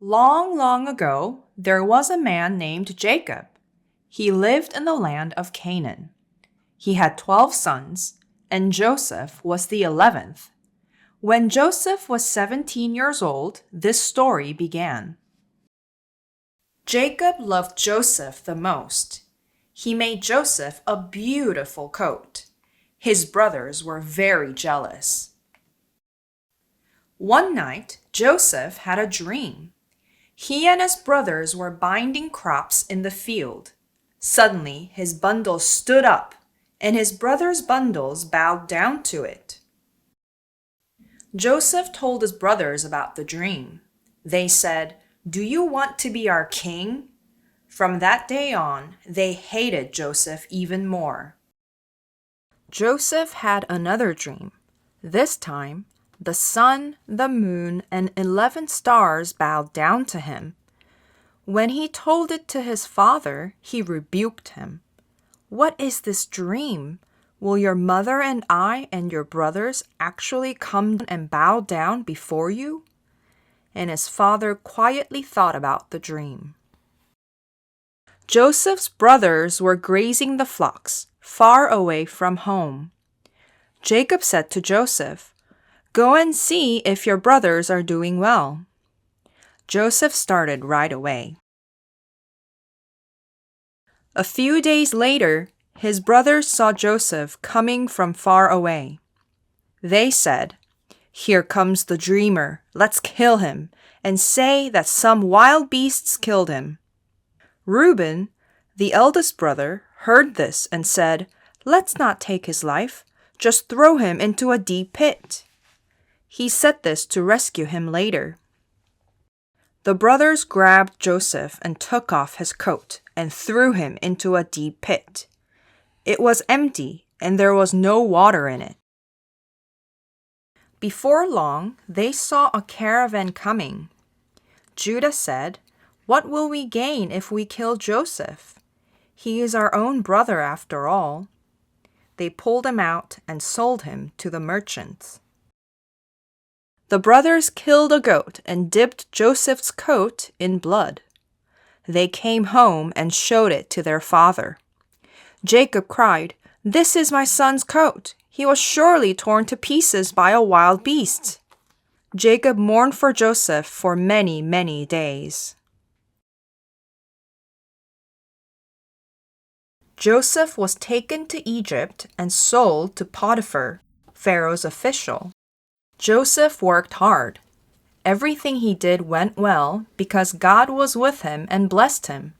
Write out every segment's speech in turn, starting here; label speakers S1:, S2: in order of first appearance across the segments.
S1: Long, long ago, there was a man named Jacob. He lived in the land of Canaan. He had 12 sons, and Joseph was the 11th. When Joseph was 17 years old, this story began. Jacob loved Joseph the most. He made Joseph a beautiful coat. His brothers were very jealous. One night, Joseph had a dream. He and his brothers were binding crops in the field. Suddenly, his bundle stood up, and his brothers' bundles bowed down to it. Joseph told his brothers about the dream. They said, "Do you want to be our king?" From that day on, they hated Joseph even more. Joseph had another dream. This time, the sun, the moon, and 11 stars bowed down to him. When he told it to his father, he rebuked him. "What is this dream? Will your mother and I and your brothers actually come and bow down before you?" And his father quietly thought about the dream. Joseph's brothers were grazing the flocks, far away from home. Jacob said to Joseph, "Go and see if your brothers are doing well." Joseph started right away. A few days later, his brothers saw Joseph coming from far away. They said, "Here comes the dreamer. Let's kill him and say that some wild beasts killed him." Reuben, the eldest brother, heard this and said, "Let's not take his life. Just throw him into a deep pit." He said this to rescue him later. The brothers grabbed Joseph and took off his coat and threw him into a deep pit. It was empty and there was no water in it. Before long, they saw a caravan coming. Judah said, "What will we gain if we kill Joseph? He is our own brother after all." They pulled him out and sold him to the merchants. The brothers killed a goat and dipped Joseph's coat in blood. They came home and showed it to their father. Jacob cried, "This is my son's coat. He was surely torn to pieces by a wild beast." Jacob mourned for Joseph for many, many days. Joseph was taken to Egypt and sold to Potiphar, Pharaoh's official. Joseph worked hard. Everything he did went well because God was with him and blessed him.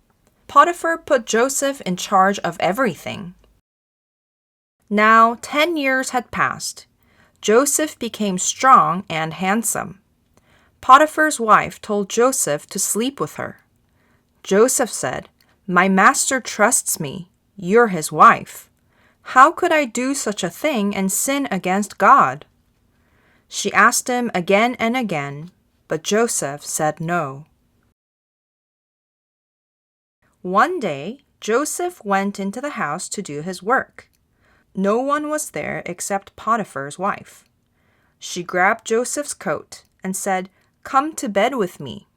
S1: Potiphar put Joseph in charge of everything. Now 10 years had passed. Joseph became strong and handsome. Potiphar's wife told Joseph to sleep with her. Joseph said, "My master trusts me. You're his wife. How could I do such a thing and sin against God?" She asked him again and again, but Joseph said no. One day, Joseph went into the house to do his work. No one was there except Potiphar's wife. She grabbed Joseph's coat and said, "Come to bed with me."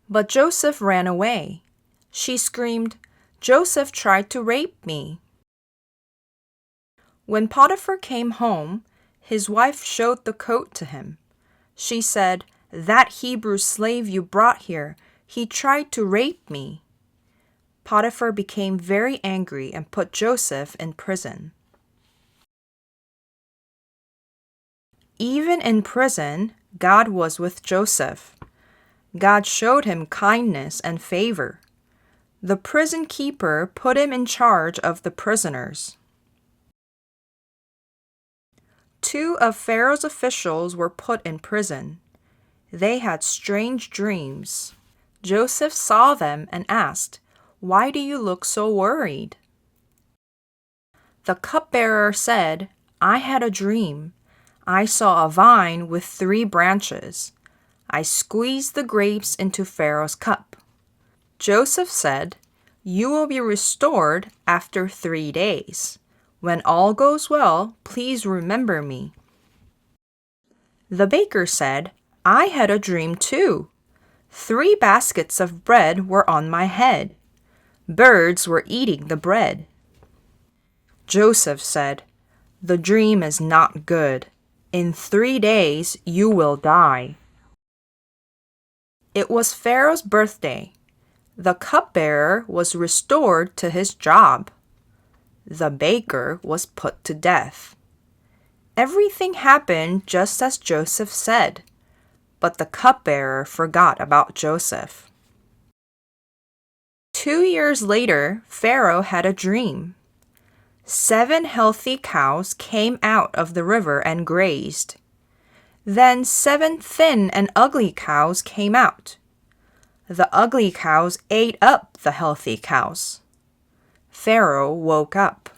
S1: But Joseph ran away. She screamed, "Joseph tried to rape me." When Potiphar came home, his wife showed the coat to him. She said, "That Hebrew slave you brought here, he tried to rape me." Potiphar became very angry and put Joseph in prison. Even in prison, God was with Joseph. God showed him kindness and favor. The prison keeper put him in charge of the prisoners. 2 of Pharaoh's officials were put in prison. They had strange dreams. Joseph saw them and asked, "Why do you look so worried?" The cupbearer said, "I had a dream. I saw a vine with 3 branches. I squeezed the grapes into Pharaoh's cup." Joseph said, "You will be restored after 3 days. When all goes well, please remember me." The baker said, "I had a dream too. 3 baskets of bread were on my head. Birds were eating the bread. Joseph said, "The dream is not good. In 3 days you will die." It was Pharaoh's birthday. The cupbearer was restored to his job. The baker was put to death. Everything happened just as Joseph said, but the cupbearer forgot about Joseph. 2 years later, Pharaoh had a dream. 7 healthy cows came out of the river and grazed. Then 7 thin and ugly cows came out. The ugly cows ate up the healthy cows. Pharaoh woke up.